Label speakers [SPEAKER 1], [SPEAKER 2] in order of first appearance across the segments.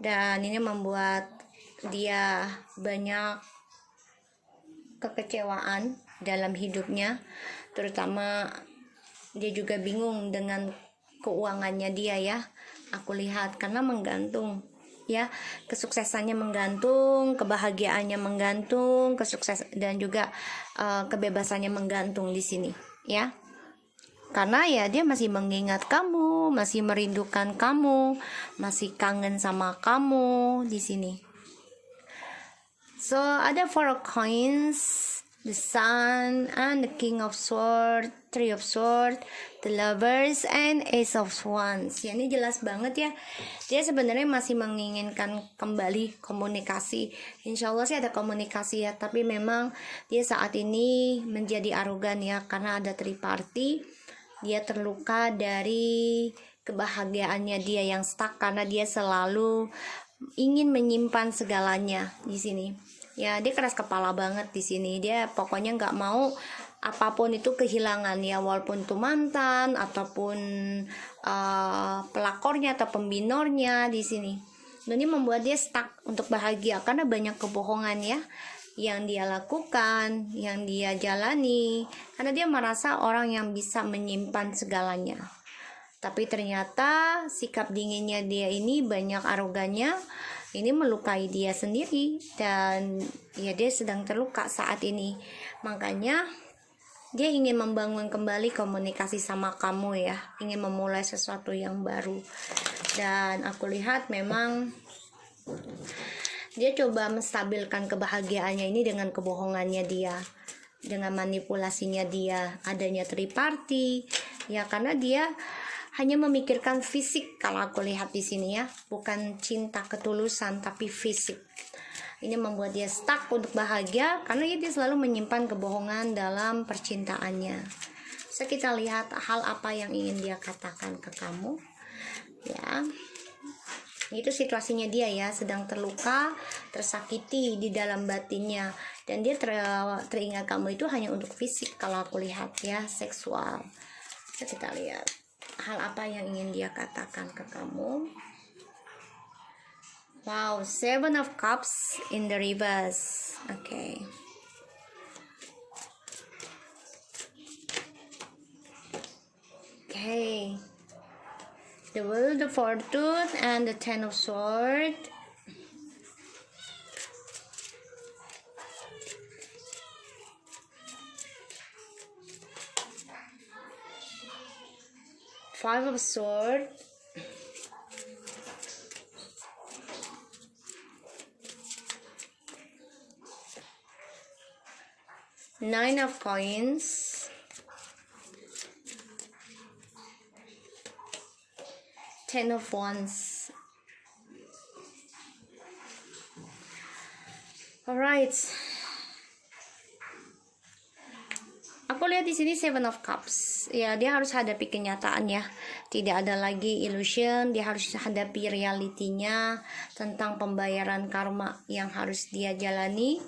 [SPEAKER 1] dan ini membuat dia banyak kekecewaan dalam hidupnya, terutama dia juga bingung dengan keuangannya dia ya. Aku lihat karena menggantung ya, kesuksesannya menggantung, kebahagiaannya menggantung, dan juga kebebasannya menggantung di sini ya. Karena ya dia masih mengingat kamu, masih merindukan kamu, masih kangen sama kamu di sini. So ada 4 coins, the Sun and the King of Swords, Three of Swords, the Lovers, and Ace of Wands. Ya, ini jelas banget ya. Dia sebenarnya masih menginginkan kembali komunikasi. Insya Allah sih ada komunikasi ya. Tapi memang dia saat ini menjadi arogan ya, karena ada triparty. Dia terluka dari kebahagiaannya dia yang stuck karena dia selalu ingin menyimpan segalanya di sini. Ya, dia keras kepala banget di sini. Dia pokoknya nggak mau apapun itu kehilangan ya, walaupun itu mantan ataupun pelakornya atau pembinornya di sini. Dan ini membuat dia stuck untuk bahagia karena banyak kebohongan ya yang dia lakukan, yang dia jalani, karena dia merasa orang yang bisa menyimpan segalanya. Tapi ternyata sikap dinginnya dia ini, banyak arogannya, ini melukai dia sendiri, dan ya dia sedang terluka saat ini. Makanya dia ingin membangun kembali komunikasi sama kamu ya, ingin memulai sesuatu yang baru. Dan aku lihat memang dia coba menstabilkan kebahagiaannya ini dengan kebohongannya dia, dengan manipulasinya dia, adanya triparty ya, karena dia hanya memikirkan fisik. Kalau aku lihat di sini ya, bukan cinta ketulusan tapi fisik. Ini membuat dia stuck untuk bahagia karena dia selalu menyimpan kebohongan dalam percintaannya. So kita lihat hal apa yang ingin dia katakan ke kamu ya. Itu situasinya dia ya, sedang terluka, tersakiti di dalam batinnya, dan dia teringat kamu itu hanya untuk fisik kalau aku lihat ya, seksual. So kita lihat hal apa yang ingin dia katakan ke kamu. Wow, 7 of Cups in the reverse. Okay. Okay. The Wheel of Fortune and the Ten of Swords. Five of Swords. Nine of Coins. Ten of Wands. Alright. Aku lihat di sini Seven of Cups. Ya, dia harus hadapi kenyataan ya. Tidak ada lagi illusion, dia harus hadapi realitinya tentang pembayaran karma yang harus dia jalani.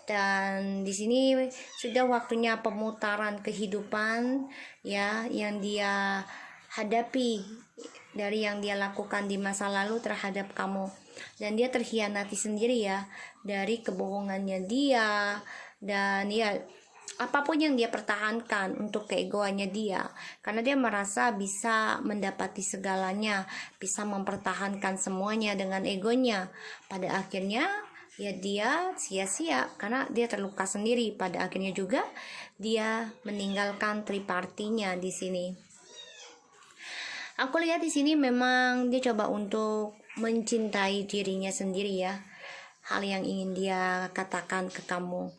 [SPEAKER 1] Dan di sini sudah waktunya pemutaran kehidupan ya, yang dia hadapi dari yang dia lakukan di masa lalu terhadap kamu. Dan dia terhianati sendiri ya dari kebohongannya dia, dan ya apapun yang dia pertahankan untuk keegoannya dia, karena dia merasa bisa mendapati segalanya, bisa mempertahankan semuanya dengan egonya. Pada akhirnya ya dia sia-sia karena dia terluka sendiri. Pada akhirnya juga dia meninggalkan tripartinya di sini. Aku lihat di sini memang dia coba untuk mencintai dirinya sendiri ya. Hal yang ingin dia katakan ke kamu.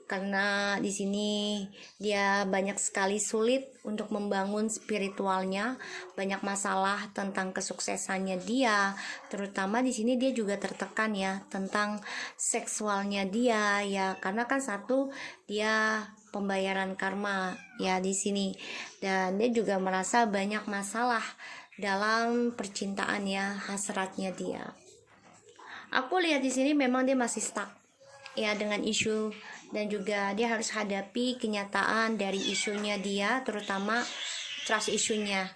[SPEAKER 1] Karena di sini dia banyak sekali sulit untuk membangun spiritualnya, banyak masalah tentang kesuksesannya dia, terutama di sini dia juga tertekan ya tentang seksualnya dia ya, karena kan satu dia pembayaran karma ya di sini, dan dia juga merasa banyak masalah dalam percintaan ya, hasratnya dia. Aku lihat di sini memang dia masih stuck ya dengan isu, dan juga dia harus hadapi kenyataan dari isunya dia, terutama trust isunya.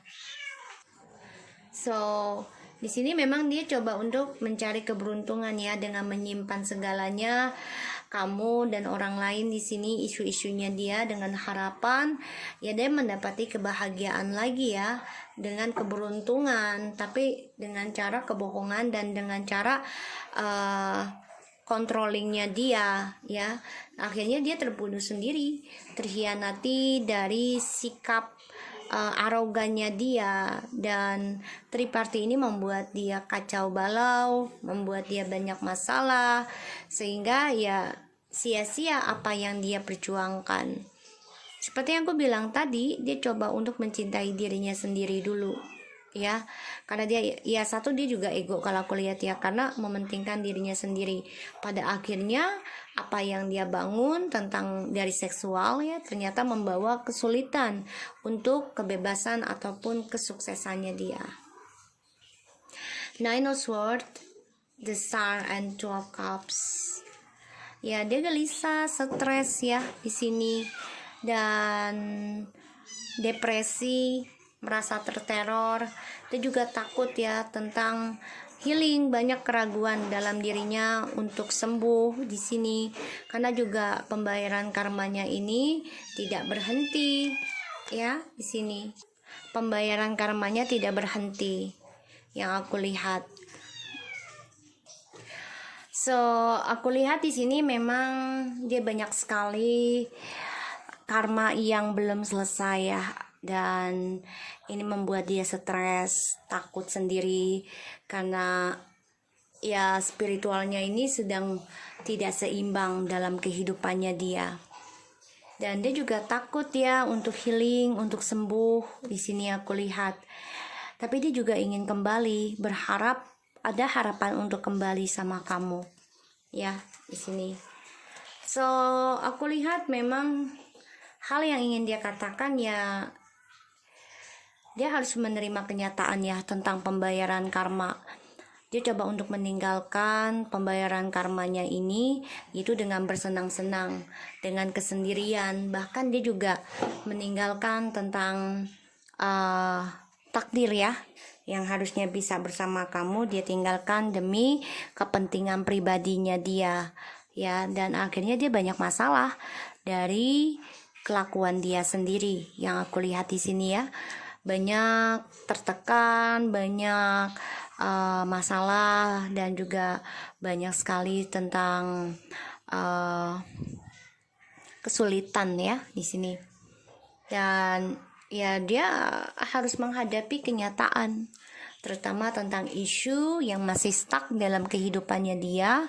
[SPEAKER 1] So Di sini memang dia coba untuk mencari keberuntungan ya, dengan menyimpan segalanya kamu dan orang lain di sini, isu-isunya dia dengan harapan ya dia mendapati kebahagiaan lagi ya, dengan keberuntungan, tapi dengan cara kebohongan dan dengan cara controllingnya dia ya. Akhirnya dia terbunuh sendiri, terhianati dari sikap arogannya dia, dan triparty ini membuat dia kacau balau, membuat dia banyak masalah, sehingga ya sia-sia apa yang dia perjuangkan. Seperti yang aku bilang tadi, dia coba untuk mencintai dirinya sendiri dulu ya, karena dia ya satu, dia juga ego kalau aku lihat ya, karena mementingkan dirinya sendiri. Pada akhirnya apa yang dia bangun tentang dari seksual ya, ternyata membawa kesulitan untuk kebebasan ataupun kesuksesannya dia. Nine of Swords, the Star, and 12 Cups. Ya, dia gelisah, stres ya di sini, dan depresi, merasa terteror. Dia juga takut ya tentang healing, banyak keraguan dalam dirinya untuk sembuh di sini, karena juga pembayaran karmanya ini tidak berhenti ya. Di sini pembayaran karmanya tidak berhenti yang aku lihat. So, aku lihat di sini memang dia banyak sekali karma yang belum selesai ya, dan ini membuat dia stres, takut sendiri, karena ya spiritualnya ini sedang tidak seimbang dalam kehidupannya dia. Dan dia juga takut ya untuk healing, untuk sembuh di sini aku lihat. Tapi dia juga ingin kembali, berharap ada harapan untuk kembali sama kamu ya di sini. So, aku lihat memang hal yang ingin dia katakan ya, dia harus menerima kenyataan ya tentang pembayaran karma. Dia coba untuk meninggalkan pembayaran karmanya ini itu dengan bersenang-senang, dengan kesendirian. Bahkan dia juga meninggalkan tentang takdir ya, yang harusnya bisa bersama kamu, dia tinggalkan demi kepentingan pribadinya dia ya. Dan akhirnya dia banyak masalah dari kelakuan dia sendiri yang aku lihat di sini ya. Banyak tertekan, banyak masalah, dan juga banyak sekali tentang kesulitan ya di sini. Dan ya dia harus menghadapi kenyataan, terutama tentang isu yang masih stuck dalam kehidupannya dia,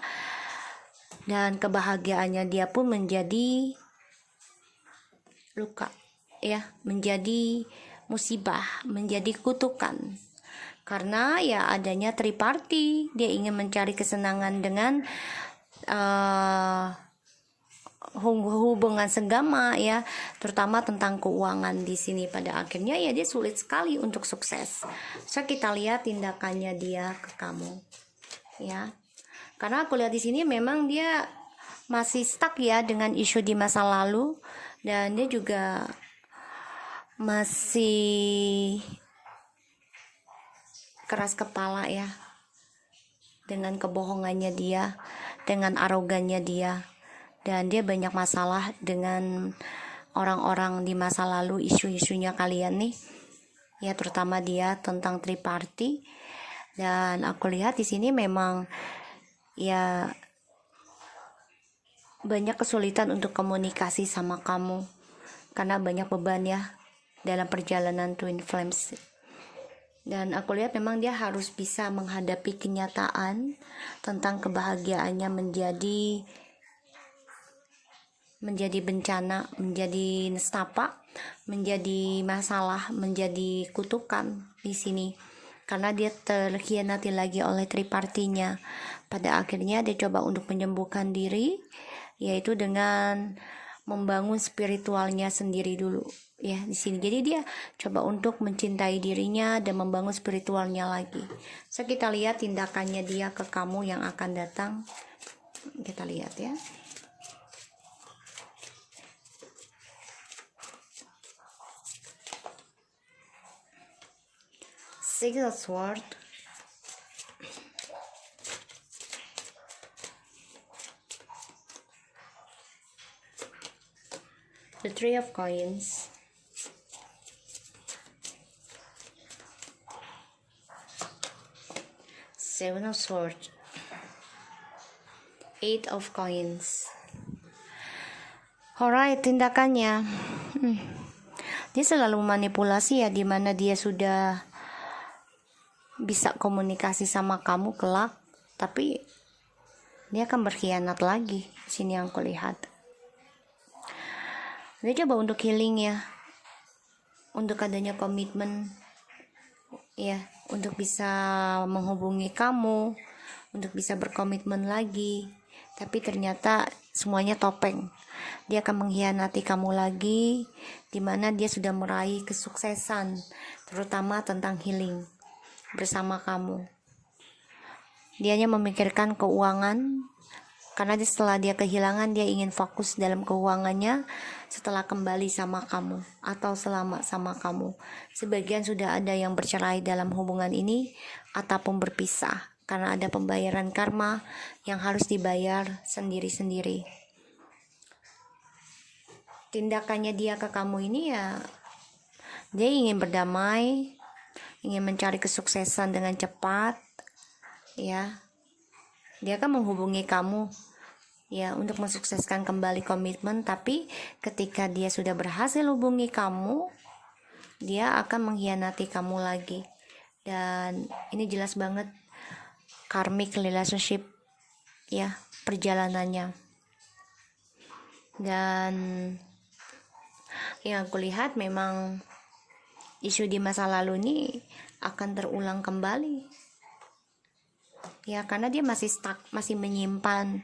[SPEAKER 1] dan kebahagiaannya dia pun menjadi luka ya, menjadi musibah, menjadi kutukan, karena ya adanya triparty. Dia ingin mencari kesenangan dengan hubungan segama ya, terutama tentang keuangan di sini. Pada akhirnya ya dia sulit sekali untuk sukses. So, kita lihat tindakannya dia ke kamu ya, karena aku lihat di sini memang dia masih stuck ya dengan isu di masa lalu, dan dia juga masih keras kepala ya dengan kebohongannya dia, dengan arogannya dia, dan dia banyak masalah dengan orang-orang di masa lalu, isu-isunya kalian nih ya, terutama dia tentang triparty. Dan aku lihat di sini memang ya banyak kesulitan untuk komunikasi sama kamu, karena banyak beban ya dalam perjalanan Twin Flames. Dan aku lihat memang dia harus bisa menghadapi kenyataan tentang kebahagiaannya menjadi bencana, menjadi nestapa, menjadi masalah, menjadi kutukan di sini, karena dia terkhianati lagi oleh tripartinya. Pada akhirnya dia coba untuk menyembuhkan diri, yaitu dengan membangun spiritualnya sendiri dulu ya di sini. Jadi dia coba untuk mencintai dirinya dan membangun spiritualnya lagi. So, kita lihat tindakannya dia ke kamu yang akan datang. Kita lihat ya. Six of Swords, The Three of Coins. Seven of Swords. Eight of Coins. Alright, tindakannya. Dia selalu manipulasi ya, dimana dia sudah bisa komunikasi sama kamu kelak, tapi dia akan berkhianat lagi. Sini yang aku lihat. Dia coba untuk healing ya, untuk adanya komitmen ya, untuk bisa menghubungi kamu, untuk bisa berkomitmen lagi. Tapi ternyata semuanya topeng. Dia akan mengkhianati kamu lagi, dimana dia sudah meraih kesuksesan, terutama tentang healing bersama kamu. Dia hanya memikirkan keuangan, karena setelah dia kehilangan, dia ingin fokus dalam keuangannya setelah kembali sama kamu atau selama sama kamu. Sebagian sudah ada yang bercerai dalam hubungan ini ataupun berpisah karena ada pembayaran karma yang harus dibayar sendiri-sendiri. Tindakannya dia ke kamu ini ya, dia ingin berdamai, ingin mencari kesuksesan dengan cepat ya. Dia akan menghubungi kamu ya untuk mensukseskan kembali komitmen, tapi ketika dia sudah berhasil hubungi kamu, dia akan mengkhianati kamu lagi. Dan ini jelas banget karmic relationship ya, perjalanannya. Dan yang aku lihat memang isu di masa lalu ini akan terulang kembali ya, karena dia masih stuck, masih menyimpan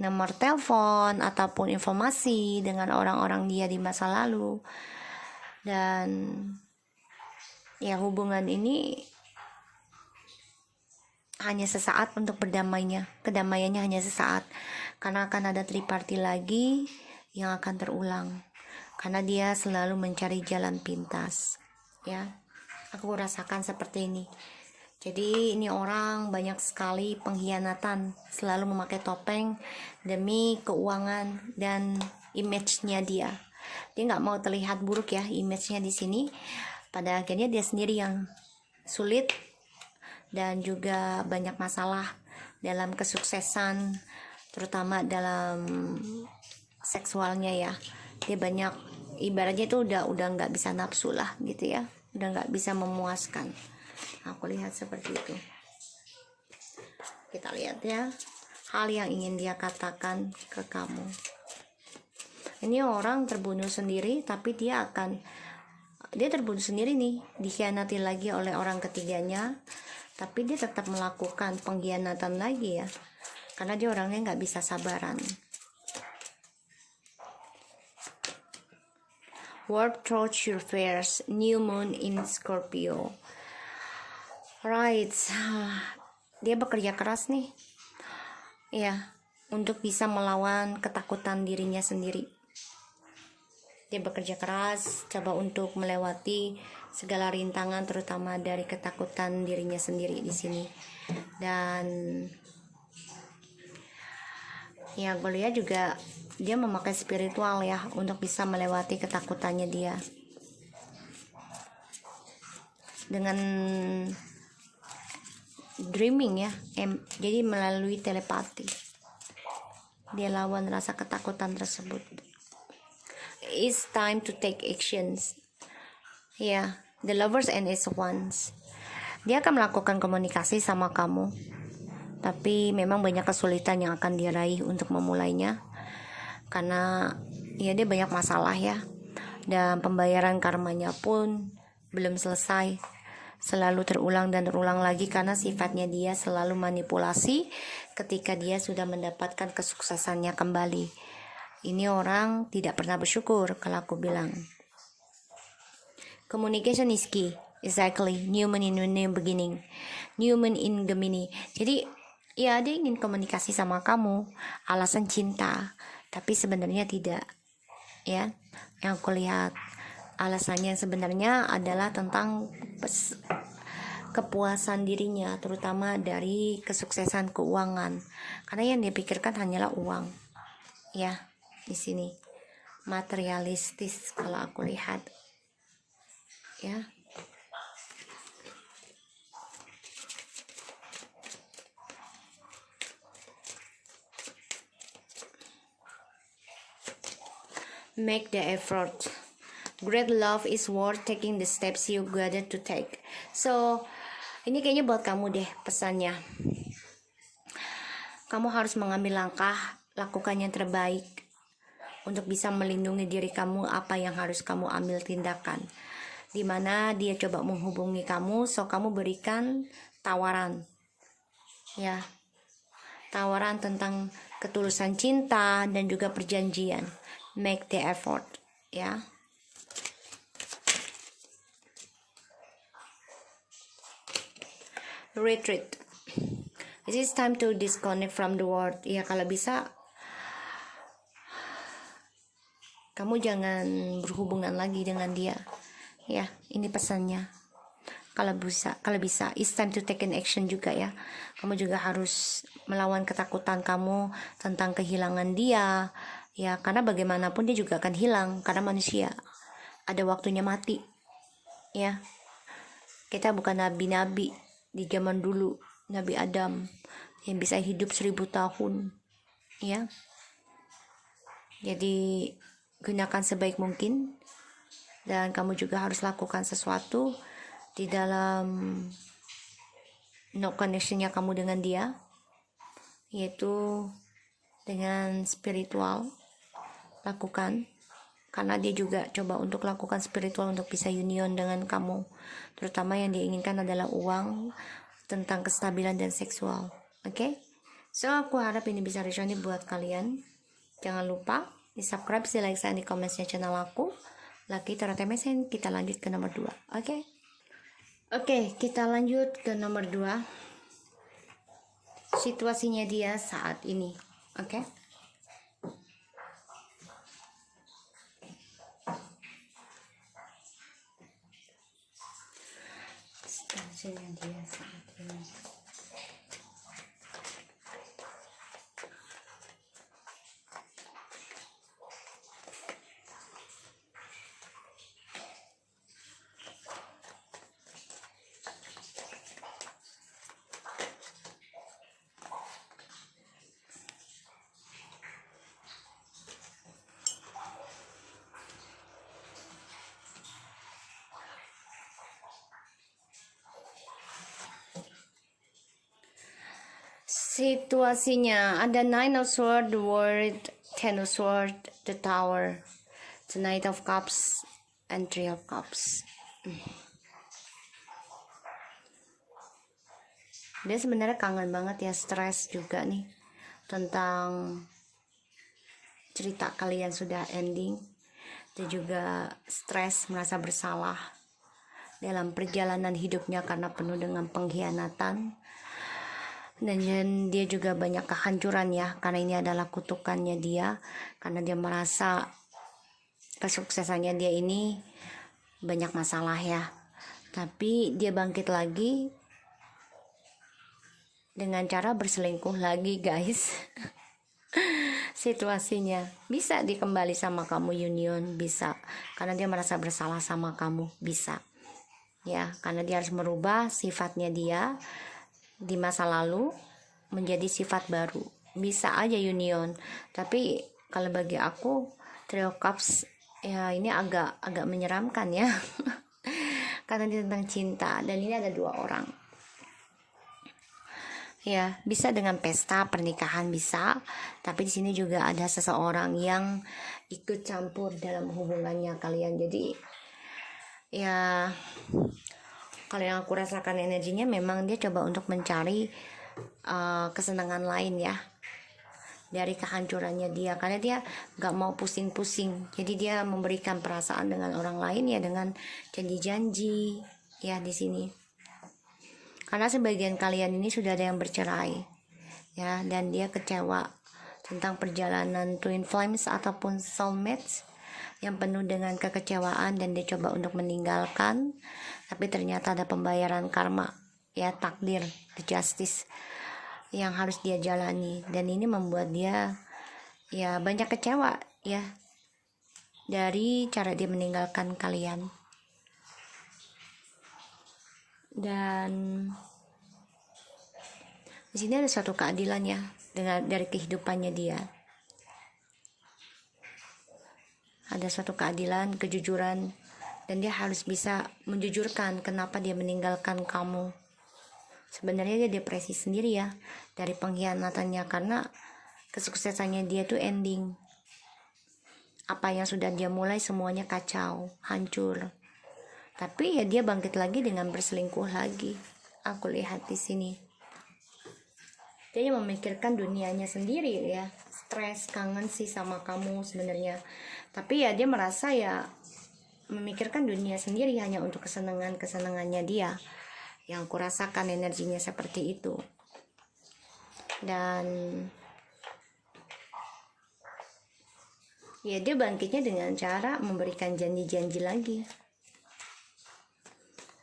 [SPEAKER 1] nomor telepon ataupun informasi dengan orang-orang dia di masa lalu. Dan ya, hubungan ini hanya sesaat untuk berdamainya, kedamaiannya hanya sesaat, karena akan ada triparty lagi yang akan terulang, karena dia selalu mencari jalan pintas ya. Aku rasakan seperti ini. Jadi ini orang banyak sekali pengkhianatan, selalu memakai topeng demi keuangan dan image-nya dia. Dia nggak mau terlihat buruk ya, image-nya di sini. Pada akhirnya dia sendiri yang sulit dan juga banyak masalah dalam kesuksesan, terutama dalam seksualnya ya. Dia banyak, ibaratnya itu udah nggak bisa nafsu lah gitu ya, udah nggak bisa memuaskan. Aku lihat seperti itu. Kita lihat ya, hal yang ingin dia katakan ke kamu. Ini orang terbunuh sendiri, tapi dia terbunuh sendiri nih, dikhianati lagi oleh orang ketiganya, tapi dia tetap melakukan pengkhianatan lagi ya, karena dia orangnya nggak bisa sabaran. Work through your fears, new moon in Scorpio. Right, dia bekerja keras nih ya, untuk bisa melawan ketakutan dirinya sendiri. Dia bekerja keras, coba untuk melewati segala rintangan, terutama dari ketakutan dirinya sendiri di sini. Dan ya, gue lihat juga dia memakai spiritual ya untuk bisa melewati ketakutannya dia. Dengan dreaming ya, jadi melalui telepati dia lawan rasa ketakutan tersebut. It's time to take actions ya, the lovers and is ones. Dia akan melakukan komunikasi sama kamu, tapi memang banyak kesulitan yang akan diraih untuk memulainya, karena ya dia banyak masalah ya, dan pembayaran karmanya pun belum selesai, selalu terulang dan terulang lagi, karena sifatnya dia selalu manipulasi ketika dia sudah mendapatkan kesuksesannya kembali. Ini orang tidak pernah bersyukur kalau aku bilang. Communication is key. Exactly. New moon in new beginning. New moon in Gemini. Jadi ya, dia ingin komunikasi sama kamu, alasan cinta, tapi sebenarnya tidak ya. Yang aku lihat alasannya sebenarnya adalah tentang kepuasan dirinya, terutama dari kesuksesan keuangan, karena yang dia pikirkan hanyalah uang ya di sini. materialistis kalau aku lihat, ya. Make the effort. Great love is worth taking the steps you gotta to take. So, ini kayaknya buat kamu deh pesannya. Kamu harus mengambil langkah, lakukan yang terbaik untuk bisa melindungi diri kamu. Apa yang harus kamu ambil tindakan. Dimana dia coba menghubungi kamu, so kamu berikan tawaran, ya, tawaran tentang ketulusan cinta dan juga perjanjian. Make the effort, ya. Retreat. It is time to disconnect from the world. Ya, kalau bisa kamu jangan berhubungan lagi dengan dia. Ya, ini pesannya. Kalau bisa, it's time to take an action juga ya. Kamu juga harus melawan ketakutan kamu tentang kehilangan dia. Ya, karena bagaimanapun dia juga akan hilang, karena manusia ada waktunya mati. Ya, kita bukan nabi-nabi di zaman dulu, Nabi Adam yang bisa hidup 1000 tahun. Ya, jadi gunakan sebaik mungkin, dan kamu juga harus lakukan sesuatu di dalam no connectionnya kamu dengan dia, yaitu dengan spiritual. Lakukan, karena dia juga coba untuk lakukan spiritual untuk bisa union dengan kamu, terutama yang dia inginkan adalah uang, tentang kestabilan dan seksual. Oke? So aku harap ini bisa resonate buat kalian. Jangan lupa di subscribe, di like, dan di komennya channel aku Lucky Tarot MSN. Kita lanjut ke nomor 2. Oke, kita lanjut ke nomor 2. Situasinya dia saat ini. Oke. Situasinya dia saat ini. Situasinya ada Nine of Swords, the World, Ten of Swords, the Tower, the Knight of Cups, and Three of Cups. Dia sebenarnya kangen banget ya, stres juga nih tentang cerita kalian sudah ending. Dia juga stres, merasa bersalah dalam perjalanan hidupnya karena penuh dengan pengkhianatan. Dan dia juga banyak kehancuran ya, karena ini adalah kutukannya dia, karena dia merasa kesuksesannya dia ini banyak masalah ya. Tapi dia bangkit lagi dengan cara berselingkuh lagi, guys. Situasinya bisa dikembali sama kamu, union bisa, karena dia merasa bersalah sama kamu, bisa ya, karena dia harus merubah sifatnya dia di masa lalu menjadi sifat baru, bisa aja union. Tapi kalau bagi aku Three of Cups ya ini agak menyeramkan ya. Karena dia tentang cinta, dan ini ada 2 orang ya. Bisa dengan pesta pernikahan bisa, tapi di sini juga ada seseorang yang ikut campur dalam hubungannya kalian. Jadi ya, kalau yang aku rasakan energinya memang dia coba untuk mencari kesenangan lain ya dari kehancurannya dia, karena dia gak mau pusing-pusing. Jadi dia memberikan perasaan dengan orang lain ya, dengan janji-janji ya di sini. Karena sebagian kalian ini sudah ada yang bercerai ya, dan dia kecewa tentang perjalanan twin flames ataupun soulmates yang penuh dengan kekecewaan, dan dia coba untuk meninggalkan, tapi ternyata ada pembayaran karma ya, takdir, the justice yang harus dia jalani, dan ini membuat dia ya banyak kecewa ya. dari cara dia meninggalkan kalian. Dan di sini ada suatu keadilan ya dari kehidupannya dia. Ada suatu keadilan, kejujuran, dan dia harus bisa menjujurkan kenapa dia meninggalkan kamu. Sebenarnya dia depresi sendiri ya dari pengkhianatannya, karena kesuksesannya dia tuh ending. Apa yang sudah dia mulai semuanya kacau, hancur. Tapi ya dia bangkit lagi dengan berselingkuh lagi. Aku lihat di sini. Dia memikirkan dunianya sendiri ya. Stres, kangen sih sama kamu sebenarnya. Tapi ya dia merasa ya memikirkan dunia sendiri hanya untuk kesenangannya dia. Yang kurasakan energinya seperti itu. Dan ya dia bangkitnya dengan cara memberikan janji-janji lagi.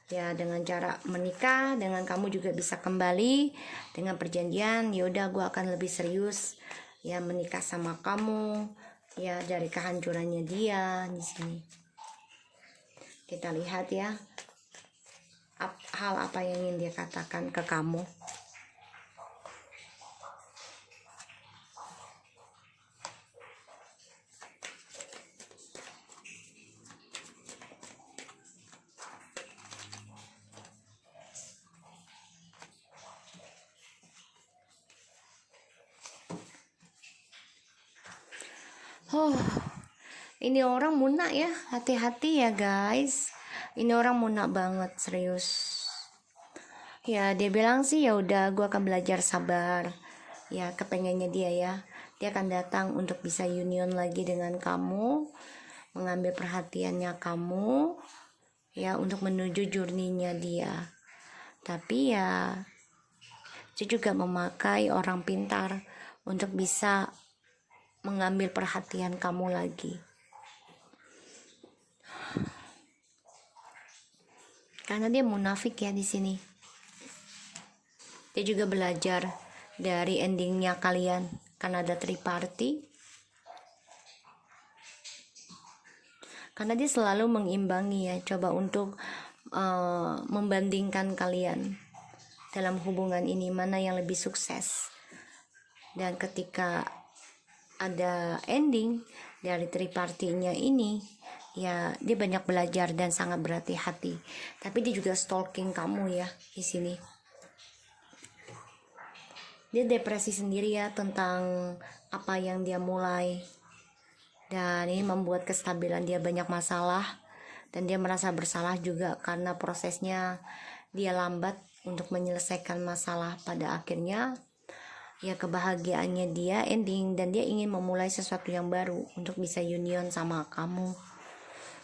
[SPEAKER 1] Ya dengan cara menikah dengan kamu juga bisa kembali dengan perjanjian, ya udah gue akan lebih serius ya menikah sama kamu ya dari kehancurannya dia di sini. Kita lihat ya hal apa yang ingin dia katakan ke kamu. Ini orang munak ya, hati-hati ya guys. Ini orang munak banget, serius. Ya dia bilang sih ya udah gue akan belajar sabar. Ya kepengennya dia ya, dia akan datang untuk bisa union lagi dengan kamu, mengambil perhatiannya kamu, ya untuk menuju journey-nya dia. Tapi ya dia juga memakai orang pintar untuk bisa mengambil perhatian kamu lagi. Karena dia munafik ya di sini. Dia juga belajar dari endingnya kalian karena ada triparty. Karena dia selalu mengimbangi ya, coba untuk membandingkan kalian dalam hubungan ini mana yang lebih sukses. Dan ketika ada ending dari tripartinya ini, ya dia banyak belajar dan sangat berhati-hati. Tapi dia juga stalking kamu ya di sini. Dia depresi sendiri ya tentang apa yang dia mulai. Dan ini membuat kestabilan dia banyak masalah. Dan dia merasa bersalah juga karena prosesnya dia lambat untuk menyelesaikan masalah. Pada akhirnya ya kebahagiaannya dia ending dan dia ingin memulai sesuatu yang baru untuk bisa union sama kamu,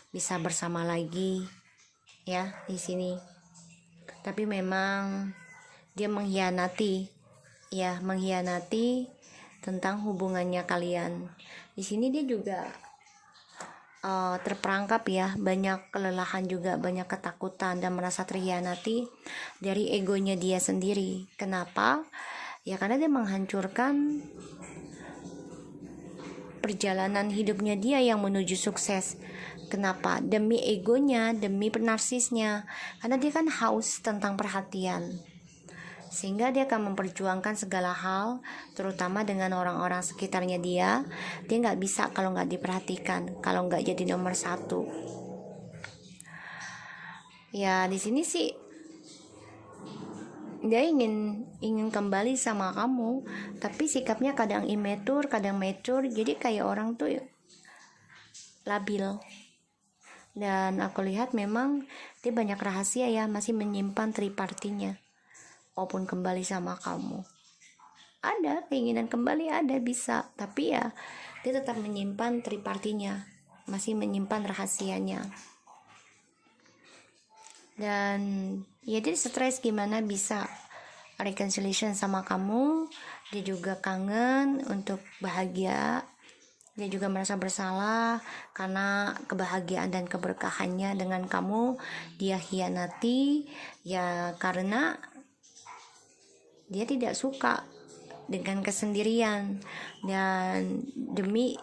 [SPEAKER 1] bisa bersama lagi ya di sini. Tapi memang dia mengkhianati tentang hubungannya kalian. Di sini dia juga terperangkap ya, banyak kelelahan juga, banyak ketakutan dan merasa terhianati dari egonya dia sendiri. Kenapa? Ya karena dia menghancurkan perjalanan hidupnya dia yang menuju sukses. Kenapa? Demi egonya, demi narsisnya. Karena dia kan haus tentang perhatian. Sehingga dia akan memperjuangkan segala hal, terutama dengan orang-orang sekitarnya dia. Dia nggak bisa kalau nggak diperhatikan, kalau nggak jadi nomor satu. Ya di sini sih dia ingin kembali sama kamu, tapi sikapnya kadang immature, kadang mature, jadi kayak orang tuh labil. Dan aku lihat memang dia banyak rahasia ya, masih menyimpan tripartinya walaupun kembali sama kamu. Ada keinginan kembali, ada bisa, tapi ya dia tetap menyimpan tripartinya, masih menyimpan rahasianya. Dan ya dia stres gimana bisa reconciliation sama kamu. Dia juga kangen untuk bahagia. Dia juga merasa bersalah karena kebahagiaan dan keberkahannya dengan kamu dia hianati ya, karena dia tidak suka dengan kesendirian. Dan demi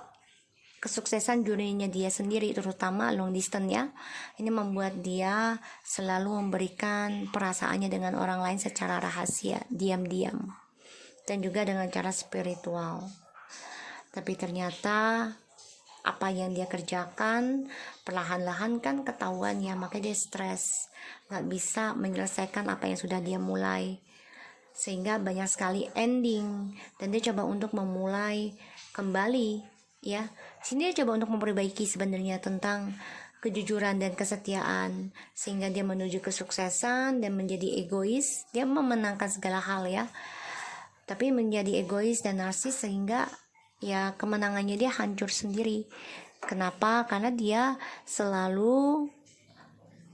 [SPEAKER 1] kesuksesan journey-nya dia sendiri, terutama long distance ya. Ini membuat dia selalu memberikan perasaannya dengan orang lain secara rahasia, diam-diam, dan juga dengan cara spiritual. Tapi ternyata apa yang dia kerjakan perlahan-lahan kan ketahuan ya, makanya dia stres, nggak bisa menyelesaikan apa yang sudah dia mulai, sehingga banyak sekali ending. Dan dia coba untuk memulai kembali ya. Sini dia coba untuk memperbaiki sebenarnya tentang kejujuran dan kesetiaan, sehingga dia menuju kesuksesan dan menjadi egois. Dia memenangkan segala hal ya, tapi menjadi egois dan narsis, sehingga ya kemenangannya dia hancur sendiri. Kenapa? Karena dia selalu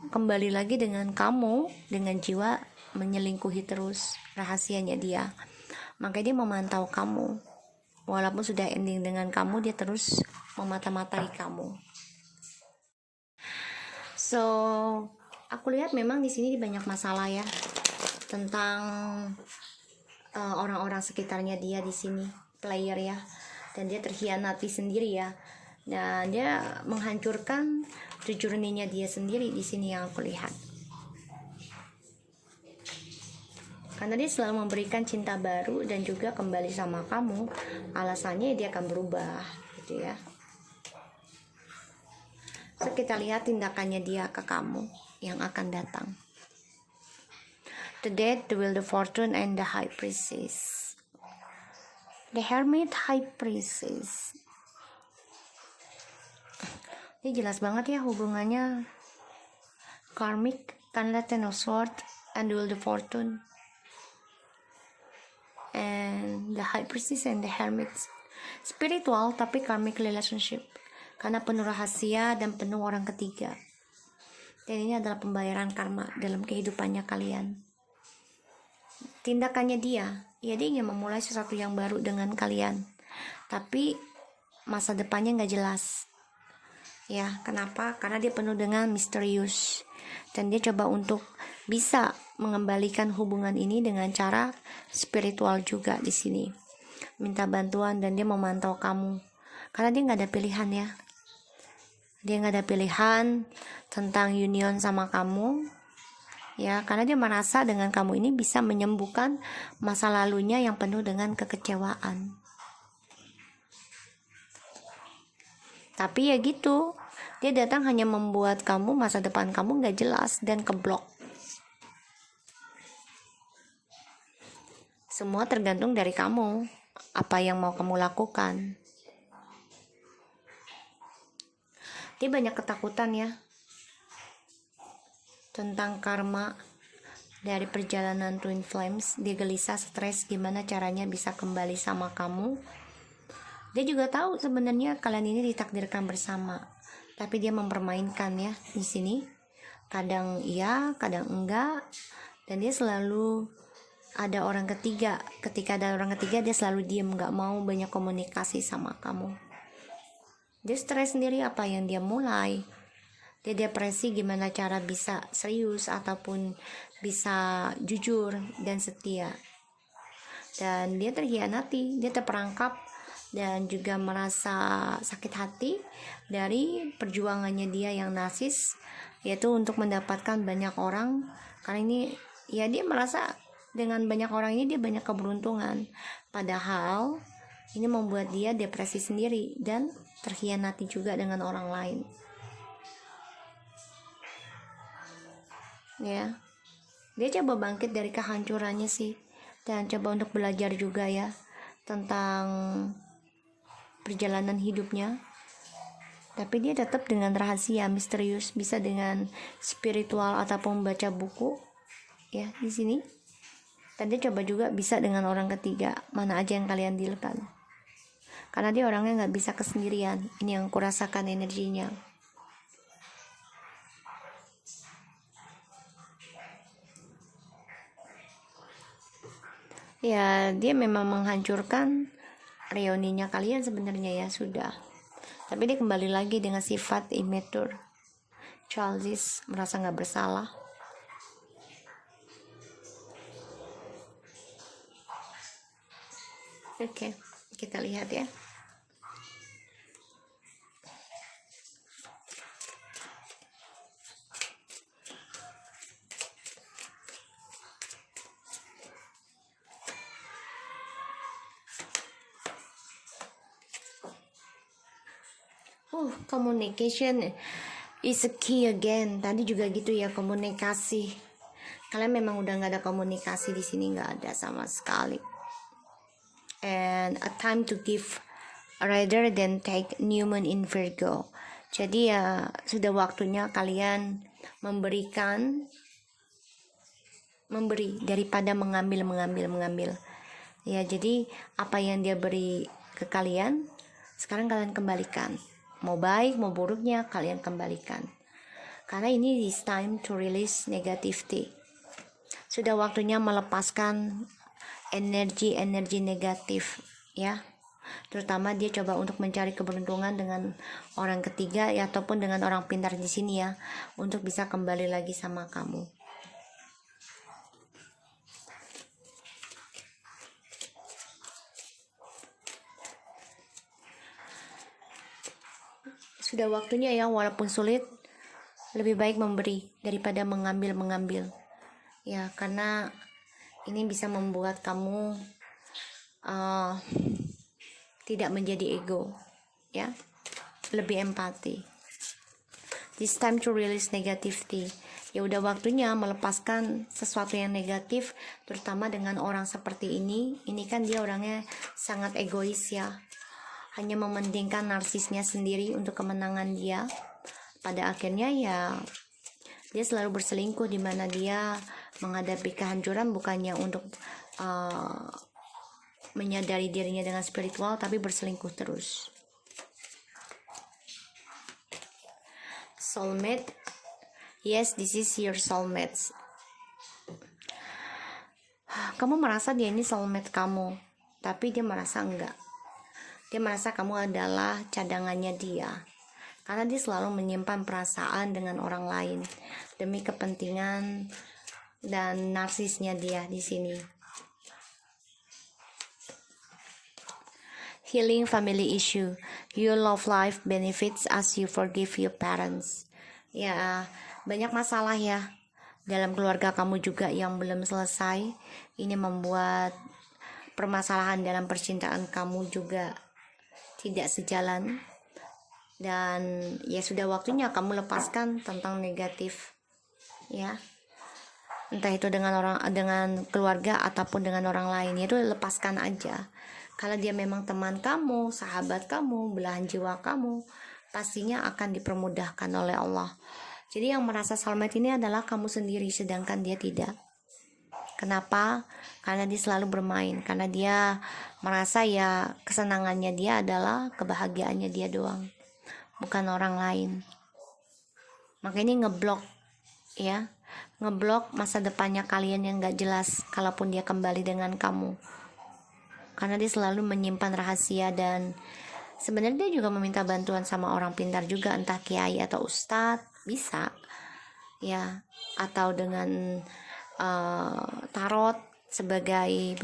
[SPEAKER 1] kembali lagi dengan kamu, dengan jiwa menyelingkuhi terus rahasianya dia. Makanya dia memantau kamu, walaupun sudah ending dengan kamu, dia terus memata-matai kamu. So aku lihat memang di sini banyak masalah ya tentang orang-orang sekitarnya dia di sini, player ya. Dan dia terhianati sendiri ya, dan dia menghancurkan journey-nya dia sendiri di sini yang aku lihat. Karena dia selalu memberikan cinta baru dan juga kembali sama kamu, alasannya dia akan berubah gitu ya. So kita lihat tindakannya dia ke kamu yang akan datang. The Death, the Wheel of Fortune, and the High Priestess. The Hermit, High Priestess. Ini jelas banget ya hubungannya karmic, karena Ten of Swords and the Wheel of Fortune, and the High Priestess and the Hermit. Spiritual tapi karmic relationship, karena penuh rahasia dan penuh orang ketiga. Dan ini adalah pembayaran karma dalam kehidupannya kalian. Tindakannya dia, ya dia ingin memulai sesuatu yang baru dengan kalian, tapi masa depannya nggak jelas ya. Kenapa? Karena dia penuh dengan misterius, dan dia coba untuk bisa mengembalikan hubungan ini dengan cara spiritual juga di sini, minta bantuan, dan dia memantau kamu karena dia nggak ada pilihan ya. Dia nggak ada pilihan tentang union sama kamu ya, karena dia merasa dengan kamu ini bisa menyembuhkan masa lalunya yang penuh dengan kekecewaan. Tapi ya gitu, dia datang hanya membuat kamu, masa depan kamu gak jelas dan keblok. Semua tergantung dari kamu, apa yang mau kamu lakukan. Dia banyak ketakutan ya tentang karma dari perjalanan Twin Flames. Dia gelisah, stres gimana caranya bisa kembali sama kamu. Dia juga tahu sebenarnya kalian ini ditakdirkan bersama, tapi dia mempermainkan ya di sini. Kadang iya, kadang enggak, dan dia selalu ada orang ketiga. Ketika ada orang ketiga, dia selalu diam, nggak mau banyak komunikasi sama kamu. Dia stres sendiri apa yang dia mulai. Dia depresi gimana cara bisa serius ataupun bisa jujur dan setia. Dan dia terhianati, dia terperangkap dan juga merasa sakit hati dari perjuangannya dia yang narsis, yaitu untuk mendapatkan banyak orang. Karena ini ya dia merasa dengan banyak orang ini dia banyak keberuntungan, padahal ini membuat dia depresi sendiri dan terhianati juga dengan orang lain ya. Dia coba bangkit dari kehancurannya sih, dan coba untuk belajar juga ya tentang perjalanan hidupnya. Tapi dia tetap dengan rahasia misterius, bisa dengan spiritual ataupun baca buku ya di sini. Dan dia coba juga bisa dengan orang ketiga, mana aja yang kalian dealkan. Karena dia orangnya nggak bisa kesendirian. Ini yang kurasakan energinya. Ya dia memang menghancurkan reuninya kalian sebenarnya ya sudah. Tapi dia kembali lagi dengan sifat immature, childish, merasa nggak bersalah. Oke, kita lihat ya. Communication is a key again. Tadi juga gitu ya, komunikasi. Kalian memang udah nggak ada komunikasi di sini, nggak ada sama sekali. And a time to give rather than take, New Moon in Virgo. Jadi ya sudah waktunya kalian memberi daripada mengambil. Ya, jadi apa yang dia beri ke kalian, sekarang kalian kembalikan. Mau baik mau buruknya kalian kembalikan. Karena ini is time to release negativity. Sudah waktunya melepaskan energi negatif ya. Terutama dia coba untuk mencari keberuntungan dengan orang ketiga ya, ataupun dengan orang pintar di sini ya, untuk bisa kembali lagi sama kamu. Sudah waktunya ya, walaupun sulit, lebih baik memberi daripada mengambil. Ya, karena ini bisa membuat kamu tidak menjadi ego, ya, lebih empati. This time to release negativity. Ya udah waktunya melepaskan sesuatu yang negatif, terutama dengan orang seperti ini. Ini kan dia orangnya sangat egois ya, hanya mementingkan narsisnya sendiri untuk kemenangan dia. Pada akhirnya ya dia selalu berselingkuh, di mana dia menghadapi kehancuran bukannya untuk menyadari dirinya dengan spiritual, tapi berselingkuh terus. Soulmate. Yes, this is your soulmate. Kamu merasa dia ini soulmate kamu, tapi dia merasa enggak. Dia merasa kamu adalah cadangannya dia, karena dia selalu menyimpan perasaan dengan orang lain demi kepentingan dan narsisnya dia di sini. Healing family issue. Your love life benefits as you forgive your parents. Ya, banyak masalah ya dalam keluarga kamu juga yang belum selesai. Ini membuat permasalahan dalam percintaan kamu juga tidak sejalan, dan ya sudah waktunya kamu lepaskan tentang negatif ya, entah itu dengan keluarga ataupun dengan orang lain. Itu lepaskan aja. Kalau dia memang teman kamu, sahabat kamu, belahan jiwa kamu, pastinya akan dipermudahkan oleh Allah. Jadi yang merasa soulmate ini adalah kamu sendiri, sedangkan dia tidak. Kenapa? Karena dia selalu bermain, karena dia merasa ya kesenangannya dia adalah kebahagiaannya dia doang, bukan orang lain. Makanya ngeblok ya, ngeblok masa depannya kalian yang gak jelas kalaupun dia kembali dengan kamu, karena dia selalu menyimpan rahasia. Dan sebenarnya dia juga meminta bantuan sama orang pintar juga, entah kiai atau ustadz, bisa ya, atau dengan tarot sebagai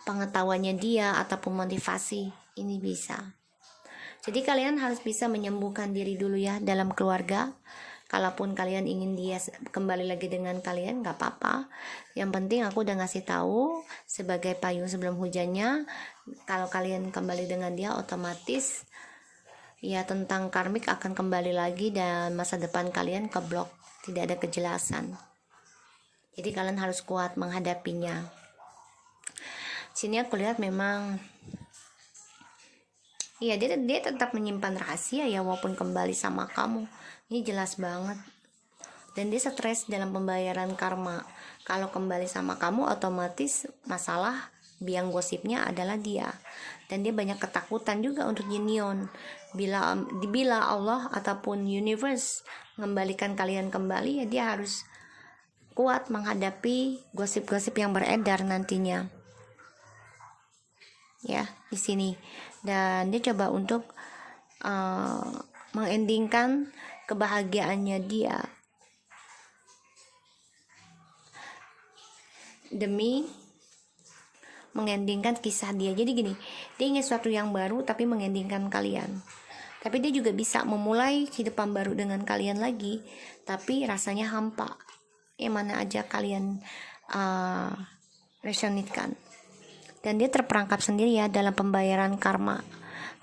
[SPEAKER 1] pengetahuannya dia ataupun motivasi, ini bisa. Jadi kalian harus bisa menyembuhkan diri dulu ya dalam keluarga. Kalaupun kalian ingin dia kembali lagi dengan kalian, gak apa-apa. Yang penting aku udah ngasih tahu sebagai payung sebelum hujannya. Kalau kalian kembali dengan dia, otomatis ya tentang karmik akan kembali lagi, dan masa depan kalian keblok, tidak ada kejelasan. Jadi kalian harus kuat menghadapinya. Sini aku lihat memang iya, dia tetap menyimpan rahasia ya walaupun kembali sama kamu. Ini jelas banget. Dan dia stres dalam pembayaran karma. Kalau kembali sama kamu, otomatis masalah biang gosipnya adalah dia. Dan dia banyak ketakutan juga untuk union. Bila Allah ataupun universe mengembalikan kalian kembali, ya dia harus kuat menghadapi gosip-gosip yang beredar nantinya. Ya, di sini. Dan dia coba untuk mengendingkan kebahagiaannya dia demi mengendingkan kisah dia. Jadi gini, dia ingin sesuatu yang baru tapi mengendingkan kalian. Tapi dia juga bisa memulai kehidupan baru dengan kalian lagi, tapi rasanya hampa. Yang mana aja kalian resonitkan. Dan dia terperangkap sendiri ya dalam pembayaran karma,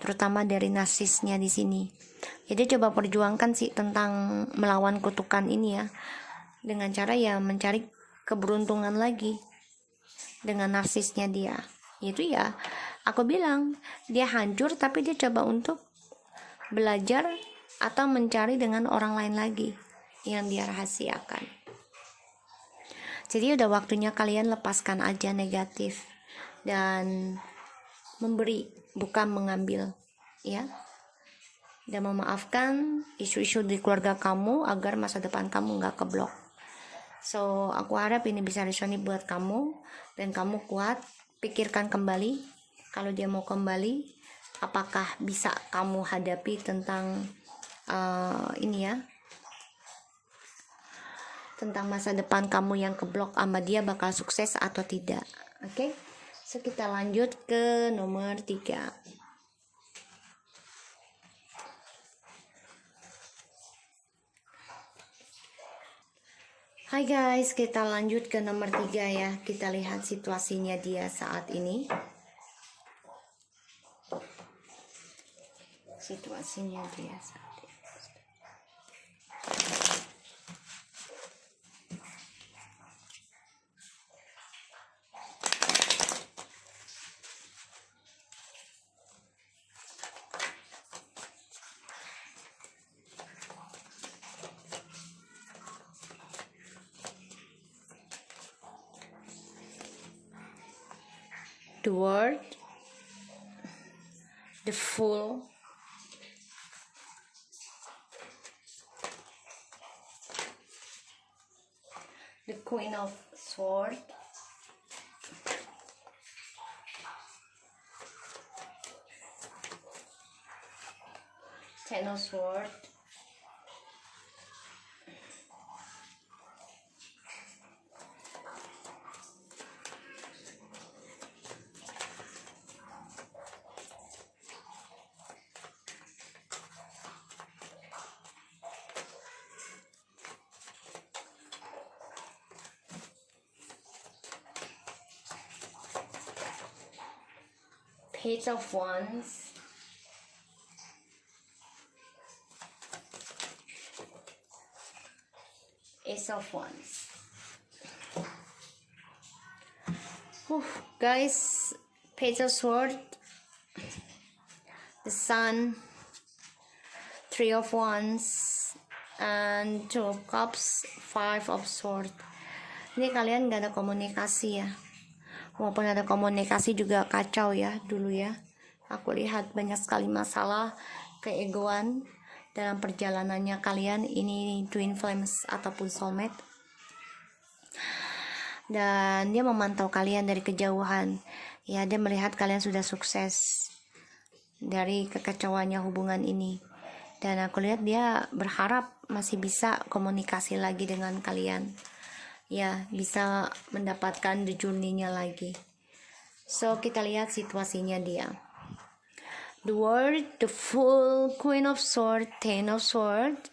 [SPEAKER 1] terutama dari narsisnya di sini. Ya dia coba perjuangkan sih tentang melawan kutukan ini ya, dengan cara ya mencari keberuntungan lagi dengan narsisnya dia. Itu ya aku bilang dia hancur, tapi dia coba untuk belajar atau mencari dengan orang lain lagi yang dia rahasiakan. Jadi udah waktunya kalian lepaskan aja negatif dan memberi, bukan mengambil ya. Dan memaafkan isu-isu di keluarga kamu agar masa depan kamu nggak keblok. So aku harap ini bisa resonate buat kamu dan kamu kuat. Pikirkan kembali, kalau dia mau kembali, apakah bisa kamu hadapi tentang ini ya, tentang masa depan kamu yang keblok sama dia bakal sukses atau tidak. Oke, so kita lanjut ke nomor 3. Hai guys, kita lanjut ke nomor 3 ya. Kita lihat situasinya dia saat ini. Situasinya dia saat ini. The World, the Fool, the Queen of Swords, Ten of Swords, Page of Wands, Ace of Wands. Guys, Page of Swords, the Sun, Three of Wands, and Two of Cups, Five of Swords. Ini kalian gak ada komunikasi ya. Walaupun ada komunikasi juga kacau ya dulu ya. Aku lihat banyak sekali masalah keegoan dalam perjalanannya kalian. Ini twin flames ataupun soulmate. Dan dia memantau kalian dari kejauhan. Ya, dia melihat kalian sudah sukses dari kekacauannya hubungan ini. Dan aku lihat dia berharap masih bisa komunikasi lagi dengan kalian. Ya, bisa mendapatkan the journey-nya lagi. So kita lihat situasinya dia. The World, the Fool, Queen of Swords, Ten of Swords,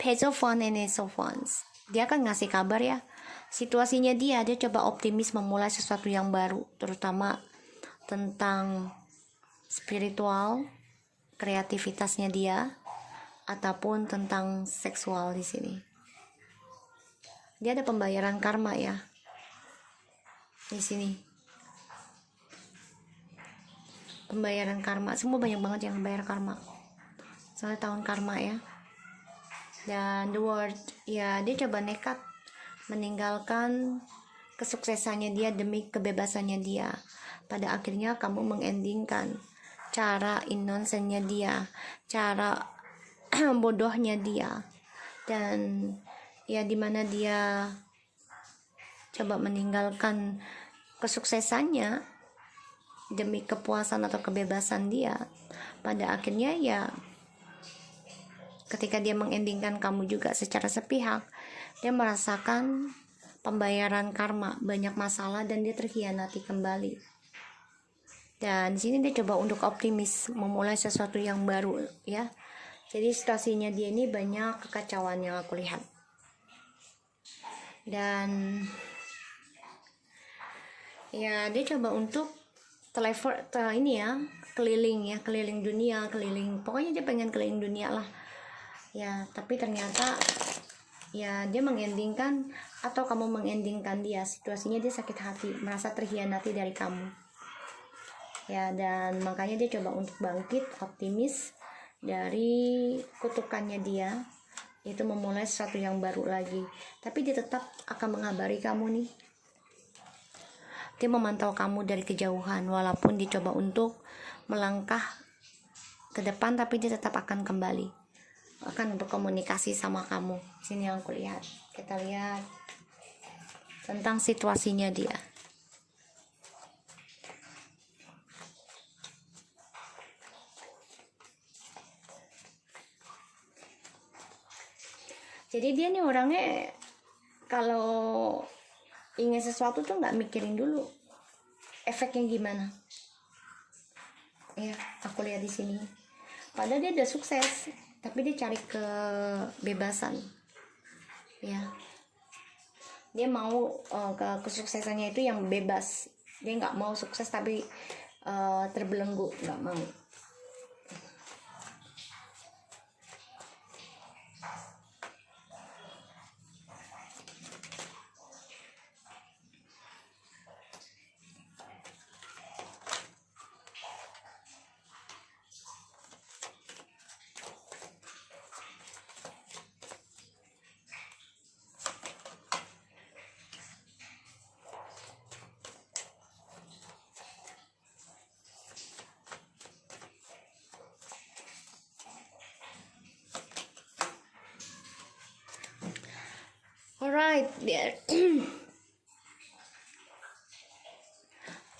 [SPEAKER 1] Page of Wands, and Ace of Wands. Dia akan ngasih kabar ya. Situasinya dia coba optimis memulai sesuatu yang baru, terutama tentang spiritual, kreativitasnya dia, ataupun tentang seksual di sini. Dia ada pembayaran karma ya di sini. Pembayaran karma, semua banyak banget yang bayar karma. Soalnya tahun karma ya. Dan The World, ya dia coba nekat meninggalkan kesuksesannya dia demi kebebasannya dia. Pada akhirnya kamu mengendingkan cara innocentnya dia, cara bodohnya dia, dan ya dimana dia coba meninggalkan kesuksesannya demi kepuasan atau kebebasan dia. Pada akhirnya ya ketika dia mengendingkan kamu juga secara sepihak, dia merasakan pembayaran karma, banyak masalah, dan dia terkhianati kembali. Dan di sini dia coba untuk optimis memulai sesuatu yang baru ya. Jadi situasinya dia ini banyak kekacauan yang aku lihat. Dan ya dia coba untuk keliling dunia, pokoknya dia pengen keliling dunia lah ya, tapi ternyata ya dia mengendingkan atau kamu mengendingkan dia, situasinya dia sakit hati, merasa terhianati dari kamu ya, dan makanya dia coba untuk bangkit optimis dari kutukannya dia, itu memulai sesuatu yang baru lagi. Tapi dia tetap akan mengabari kamu nih, dia memantau kamu dari kejauhan, walaupun dia coba untuk melangkah ke depan, tapi dia tetap akan kembali, akan berkomunikasi sama kamu. Sini yang aku lihat, kita lihat tentang situasinya dia. Jadi dia nih orangnya kalau ingin sesuatu tuh nggak mikirin dulu efeknya gimana. Ya, aku lihat di sini. Padahal dia udah sukses, tapi dia cari kebebasan. Ya, dia mau kesuksesannya itu yang bebas. Dia nggak mau sukses tapi terbelenggu, nggak mau. Alright,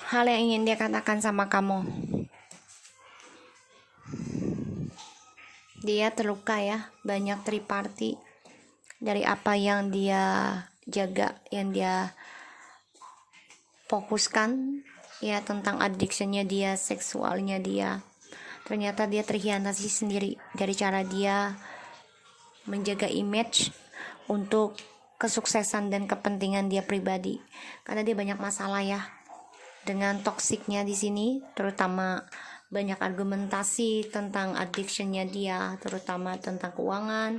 [SPEAKER 1] hal yang ingin dia katakan sama kamu. Dia terluka ya, banyak triparty dari apa yang dia jaga, yang dia fokuskan ya, tentang addictionnya dia, seksualnya dia. Ternyata dia terhianati sendiri dari cara dia menjaga image untuk kesuksesan dan kepentingan dia pribadi, karena dia banyak masalah ya dengan toksiknya di sini, terutama banyak argumentasi tentang addictionnya dia, terutama tentang keuangan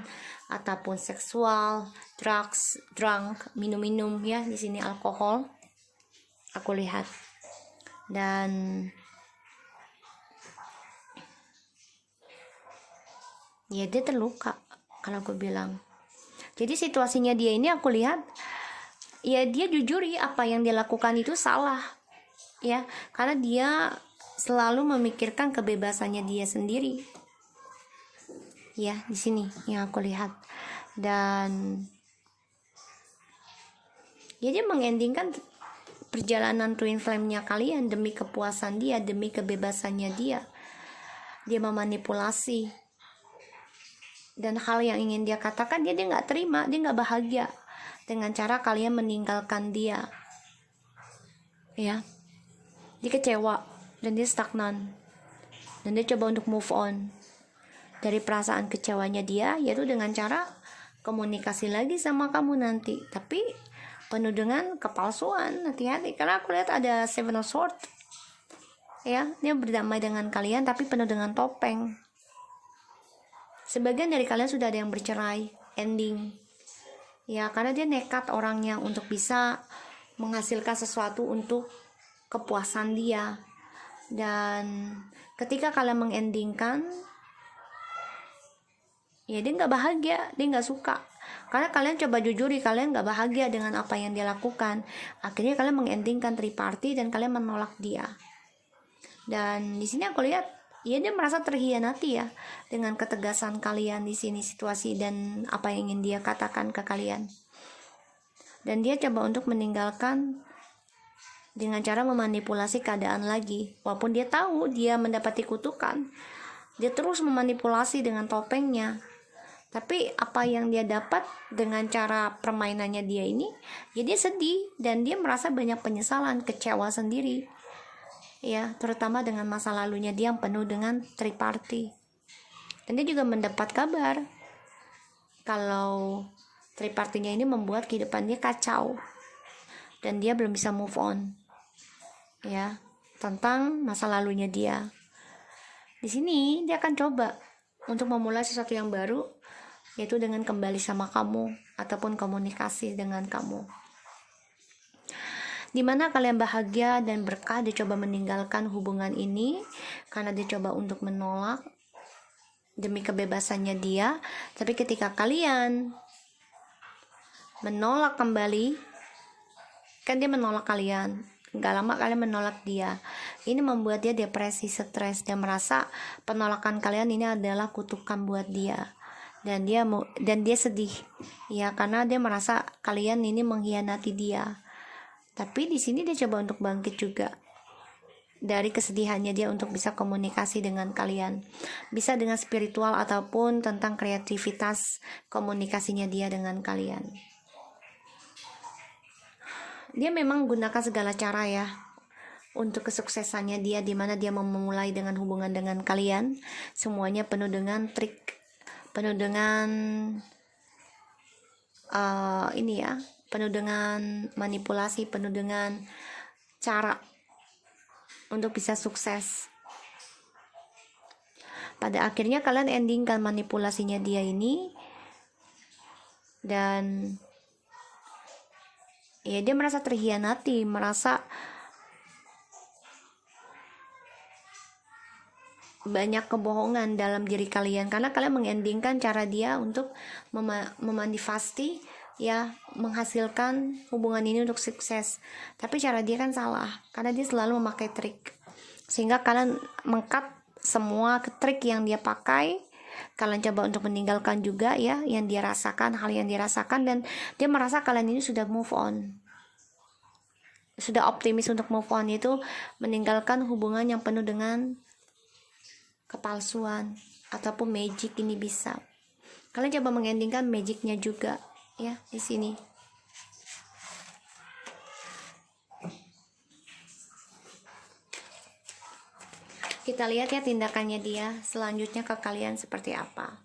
[SPEAKER 1] ataupun seksual, drugs, drunk, minum-minum ya, di sini alkohol aku lihat. Dan ya dia terluka kalau aku bilang. Jadi situasinya dia ini aku lihat ya, dia jujur ya, apa yang dia lakukan itu salah ya, karena dia selalu memikirkan kebebasannya dia sendiri ya, di sini yang aku lihat. Dan ya dia mengendingkan perjalanan twin flame-nya kalian demi kepuasan dia, demi kebebasannya dia. Dia memanipulasi, dan hal yang ingin dia katakan dia nggak terima, dia nggak bahagia dengan cara kalian meninggalkan dia ya. Dia kecewa dan dia stagnan, dan dia coba untuk move on dari perasaan kecewanya dia, yaitu dengan cara komunikasi lagi sama kamu nanti, tapi penuh dengan kepalsuan. Hati-hati, karena aku lihat ada Seven of Swords ya, dia berdamai dengan kalian tapi penuh dengan topeng. Sebagian dari kalian sudah ada yang bercerai, ending ya, karena dia nekat orangnya untuk bisa menghasilkan sesuatu untuk kepuasan dia. Dan ketika kalian mengendingkan ya, dia nggak bahagia, dia nggak suka, karena kalian coba jujuri kalian nggak bahagia dengan apa yang dia lakukan. Akhirnya kalian mengendingkan triparty dan kalian menolak dia. Dan di sini aku lihat ya, dia merasa terhianati ya dengan ketegasan kalian di sini, situasi dan apa yang ingin dia katakan ke kalian. Dan dia coba untuk meninggalkan dengan cara memanipulasi keadaan lagi, walaupun dia tahu dia mendapati kutukan, dia terus memanipulasi dengan topengnya. Tapi apa yang dia dapat dengan cara permainannya dia ini, ya dia sedih dan dia merasa banyak penyesalan, kecewa sendiri ya, terutama dengan masa lalunya dia yang penuh dengan triparty. Dan dia juga mendapat kabar kalau tripartinya ini membuat kehidupan dia kacau dan dia belum bisa move on ya, tentang masa lalunya dia. Di sini dia akan coba untuk memulai sesuatu yang baru yaitu dengan kembali sama kamu ataupun komunikasi dengan kamu. Dimana kalian bahagia dan berkah, dia coba meninggalkan hubungan ini karena dia coba untuk menolak demi kebebasannya dia. Tapi ketika kalian menolak kembali, kan dia menolak kalian, gak lama kalian menolak dia, ini membuat dia depresi, stres, dan merasa penolakan kalian ini adalah kutukan buat dia, dan dia sedih ya, karena dia merasa kalian ini mengkhianati dia. Tapi di sini dia coba untuk bangkit juga dari kesedihannya dia untuk bisa komunikasi dengan kalian, bisa dengan spiritual ataupun tentang kreativitas komunikasinya dia dengan kalian. Dia memang gunakan segala cara ya untuk kesuksesannya dia, dimana dia mau memulai dengan hubungan dengan kalian, semuanya penuh dengan trik, penuh dengan penuh dengan manipulasi, penuh dengan cara untuk bisa sukses. Pada akhirnya kalian endingkan manipulasinya dia ini, dan ya dia merasa terhianati, merasa banyak kebohongan dalam diri kalian, karena kalian mengendingkan cara dia untuk memanifesti ya, menghasilkan hubungan ini untuk sukses. Tapi cara dia kan salah, karena dia selalu memakai trik, sehingga kalian mengkat semua trik yang dia pakai. Kalian coba untuk meninggalkan juga ya yang dia rasakan, hal yang dia rasakan, dan dia merasa kalian ini sudah move on, sudah optimis untuk move on, yaitu meninggalkan hubungan yang penuh dengan kepalsuan ataupun magic. Ini bisa kalian coba mengendingkan magicnya juga ya di sini. Kita lihat ya tindakannya dia selanjutnya ke kalian seperti apa.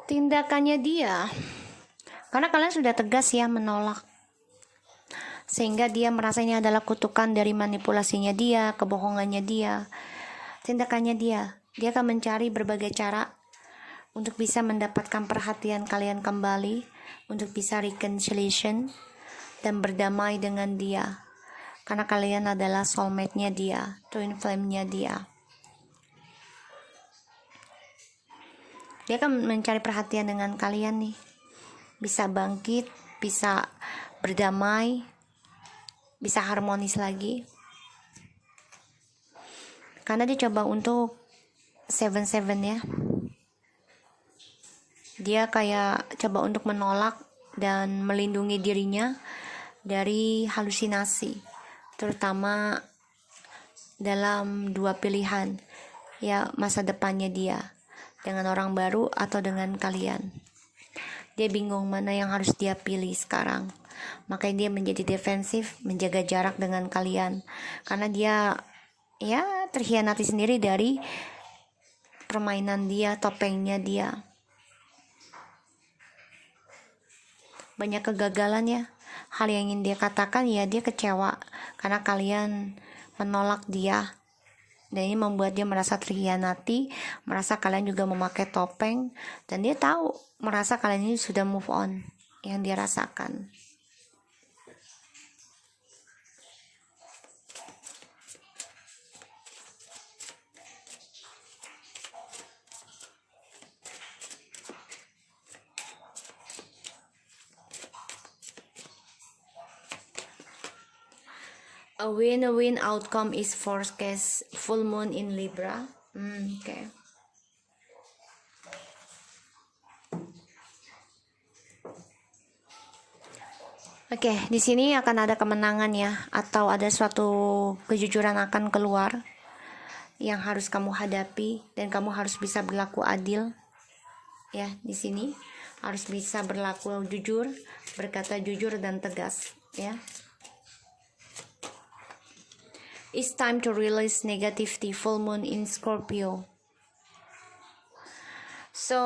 [SPEAKER 1] Tindakannya dia, karena kalian sudah tegas ya menolak, sehingga dia merasa ini adalah kutukan dari manipulasinya dia, kebohongannya dia. Tindakannya dia akan mencari berbagai cara untuk bisa mendapatkan perhatian kalian kembali, untuk bisa reconciliation dan berdamai dengan dia, karena kalian adalah soulmate-nya dia, twin flame-nya dia. Dia akan mencari perhatian dengan kalian nih, bisa bangkit, bisa berdamai, bisa harmonis lagi. Karena dia coba untuk 7-7 ya. Dia kayak coba untuk menolak dan melindungi dirinya dari halusinasi, terutama dalam dua pilihan ya, masa depannya dia dengan orang baru atau dengan kalian. Dia bingung mana yang harus dia pilih sekarang, makanya dia menjadi defensif, menjaga jarak dengan kalian, karena dia ya terhianati sendiri dari permainan dia, topengnya dia. Banyak kegagalan ya, hal yang ingin dia katakan ya, dia kecewa karena kalian menolak dia, dan ini membuat dia merasa terhianati, merasa kalian juga memakai topeng, dan dia tahu, merasa kalian ini sudah move on yang dia rasakan. A win-win outcome is forecast full moon in Libra. Okay. Oke, di sini akan ada kemenangan ya, atau ada suatu kejujuran akan keluar yang harus kamu hadapi, dan kamu harus bisa berlaku adil. Ya, di sini harus bisa berlaku jujur berkata jujur dan tegas, ya. It's time to release negativity. Full moon in Scorpio. So,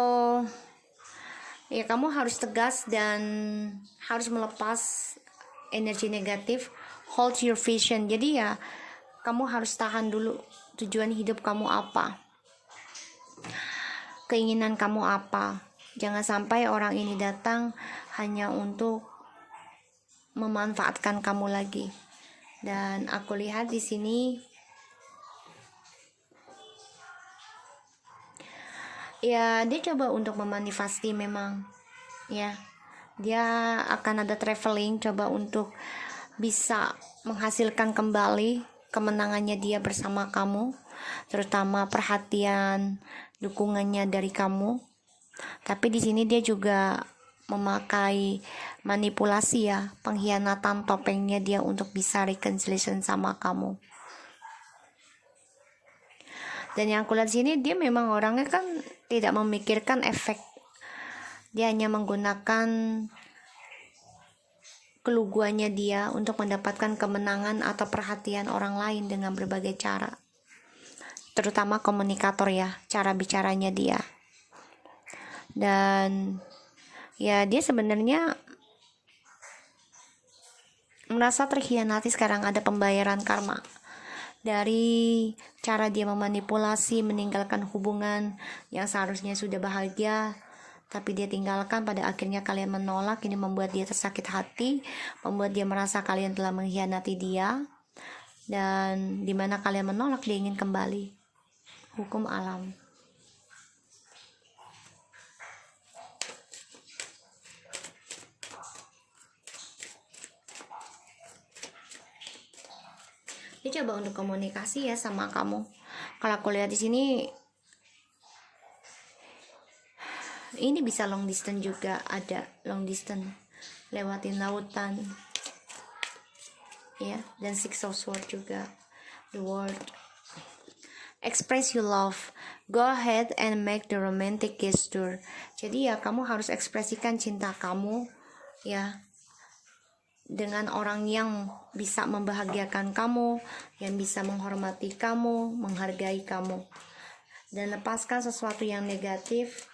[SPEAKER 1] ya kamu harus tegas dan harus melepas energi negatif. Hold your vision. Jadi ya, kamu harus tahan dulu tujuan hidup kamu apa. Keinginan kamu apa. Jangan sampai orang ini datang hanya untuk memanfaatkan kamu lagi. Dan aku lihat di sini ya dia coba untuk memanifestasi memang, ya. Dia akan ada traveling, coba untuk bisa menghasilkan kembali kemenangannya dia bersama kamu, terutama perhatian, dukungannya dari kamu. Tapi di sini dia juga memakai manipulasi, ya, pengkhianatan topengnya dia untuk bisa reconciliation sama kamu. Dan yang aku lihat sini dia memang orangnya kan tidak memikirkan efek. Dia hanya menggunakan keluguannya dia untuk mendapatkan kemenangan atau perhatian orang lain dengan berbagai cara. Terutama komunikator, ya, cara bicaranya dia. Dan ya dia sebenarnya merasa terkhianati sekarang, ada pembayaran karma dari cara dia memanipulasi, meninggalkan hubungan yang seharusnya sudah bahagia, tapi dia tinggalkan. Pada akhirnya kalian menolak. Ini membuat dia tersakit hati, membuat dia merasa kalian telah mengkhianati dia, dan dimana kalian menolak, dia ingin kembali. Hukum alam. Dia coba untuk komunikasi, ya, sama kamu. Kalau aku lihat di sini, ini bisa long distance juga, ada long distance lewatin lautan, ya. Dan Six of Swords juga, the world. Express your love. Go ahead and make the romantic gesture. Jadi ya kamu harus ekspresikan cinta kamu, ya, dengan orang yang bisa membahagiakan kamu, yang bisa menghormati kamu, menghargai kamu. Dan lepaskan sesuatu yang negatif,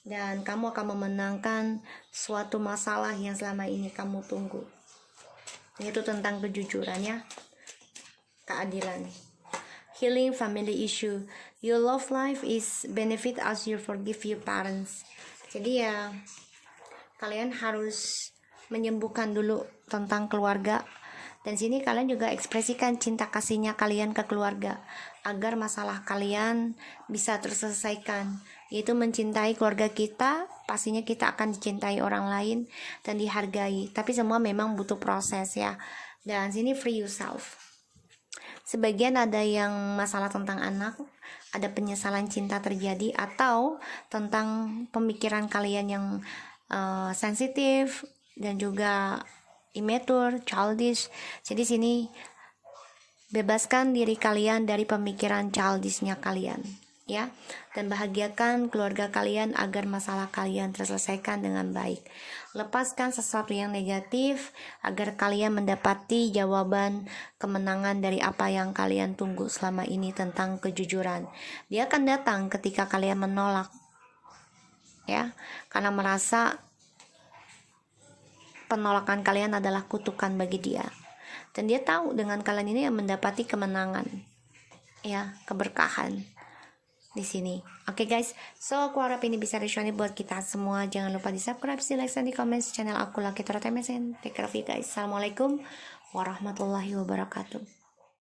[SPEAKER 1] dan kamu akan memenangkan suatu masalah yang selama ini kamu tunggu. Itu tentang kejujurannya, keadilan. Healing family issue. Your love life is benefit as you forgive your parents. Jadi ya kalian harus menyembuhkan dulu tentang keluarga, dan sini kalian juga ekspresikan cinta kasihnya kalian ke keluarga agar masalah kalian bisa terselesaikan, yaitu mencintai keluarga kita. Pastinya kita akan dicintai orang lain dan dihargai, tapi semua memang butuh proses, ya. Dan sini free yourself. Sebagian ada yang masalah tentang anak, ada penyesalan cinta terjadi, atau tentang pemikiran kalian yang sensitif dan juga immature, childish. Jadi sini bebaskan diri kalian dari pemikiran childishnya kalian, ya, dan bahagiakan keluarga kalian agar masalah kalian terselesaikan dengan baik. Lepaskan sesuatu yang negatif agar kalian mendapati jawaban kemenangan dari apa yang kalian tunggu selama ini tentang kejujuran. Dia akan datang ketika kalian menolak, ya, karena merasa penolakan kalian adalah kutukan bagi dia, dan dia tahu dengan kalian ini yang mendapati kemenangan, ya, keberkahan di sini. Oke, guys, so aku harap ini bisa resonate buat kita semua. Jangan lupa di subscribe, di like, dan di komen channel aku Lucky Tarot TMS. Take care of you guys. Assalamualaikum warahmatullahi wabarakatuh.